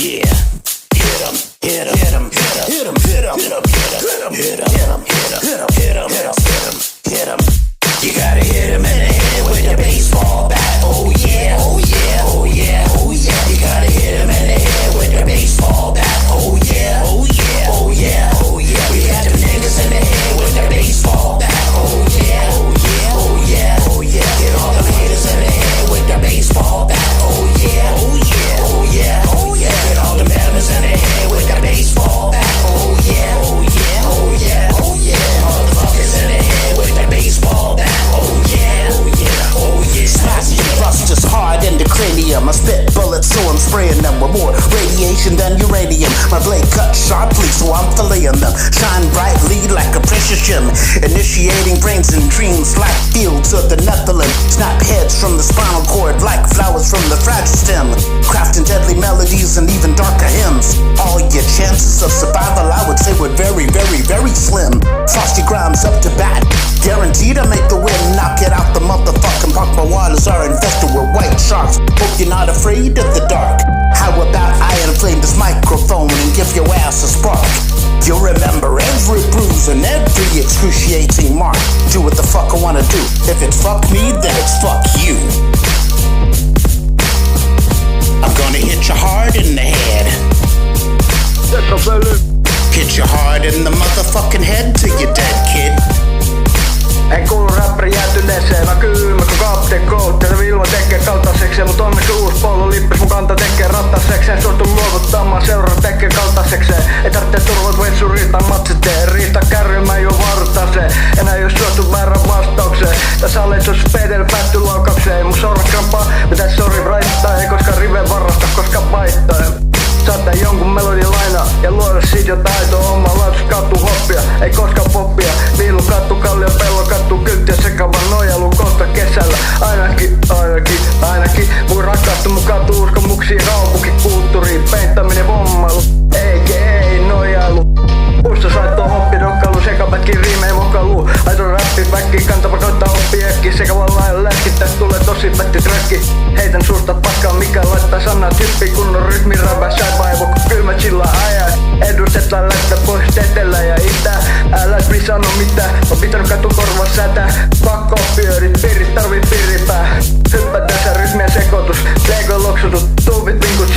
Yeah. Hit 'em, hit 'em, hit 'em, hit 'em, hit 'em, hit 'em, hit 'em, hit 'em, hit 'em, hit 'em, hit 'em, hit 'em, hit 'em, hit 'em, hit 'em. You gotta hit 'em in the head with a baseball bat. Oh yeah, oh yeah, oh yeah, oh yeah. You gotta hit 'em in the head with a baseball bat. Oh yeah, oh yeah, oh yeah, oh yeah. We got them niggas in the head with a baseball bat. Oh yeah, oh yeah, oh yeah, oh yeah. Get all them haters in the head with the baseball bat. Oh yeah, oh yeah, oh yeah, oh yeah. Get all them hammers in the head with the baseball bat. Oh yeah, oh yeah, oh yeah, oh yeah. Motherfuckers in the head with the baseball bat. Oh yeah, oh yeah, oh yeah. Smash your rust just hard in the cranium. I spit bullets so I'm spraying them with more radiation than uranium. My blade cut sharply so I'm filleting them. Shine brightly like a precious gem. Initiating brains and dreams like fields of the Nephilim. Snap heads from the spinal cord like flowers from the fragile stem. Crafting deadly melodies and even darker hymns. All your chances of survival I would say were very, very, very slim. Frosty Grimes up to bat. Guaranteed to make the wind knock it out the motherfucking park. My waters are infested with white sharks. Hope you're not afraid of the dark. How about I inflame this microphone and give your ass a spark? You'll remember every bruise and every excruciating mark. Do what the fuck I wanna do. If it's fuck me, then it's fuck you. I'm gonna hit you hard in the head. Hit you hard in the motherfucking head till you're dead, kid. En kuulu räppäri jäätyneeseen, mä kylmä kun Captain Cold. Tätä ilma tekee kaltaisekseen, mut onneksi uus pollu lippis mun kanta tekee rattasekseen. Suostun luovuttamaan seuraa tekee kaltaisekseen. Ei tarvitse turvat vetsu riistaa matsiteen. Riista kärry mä juon vartaseen. Enää jos suostut väärän vastaukseen. Tässä aletsus pedel päätty laukaukseen. Mun sorkrampaa, mitä sori raittaa. Ei koskaan rive varasta, koska paittaa. Saattaa jonkun melodin lainaa ja luoda sit jo taitoa. Oma lapsi kattu hoppia, ei koskaan poppia. Viilu kattu kallio, pello kattu kylttiä. Sekavan nojailu kohta kesällä. Ainakin mun rakastu mun katu uskomuksiin. Kaupunkikulttuuriin, peittäminen vommailu. Ei nojailu. Puisto saitto hoppi, rokkailu, sekapätki, riimei, mokailu. Aito räppi, väkki, kantapa koittaa oppi äkki. Sekavan laajan läski, täst tulee tosi pätti träkki. Heitän suusta paskaa, mikä laittaa sanaa typpi. Kunnon rytmi räpää, säipaivo, kun kylmä chillaa ajaa. Edustetaan lättä pois etelä ja itä. Älä mi sano mitään, on pitänyt katu korva sätä. Pakko pyörit, piirit tarvii piiripää. Hyppä tässä rytmien sekoitus, Lego loksutut, tuuvit vinkut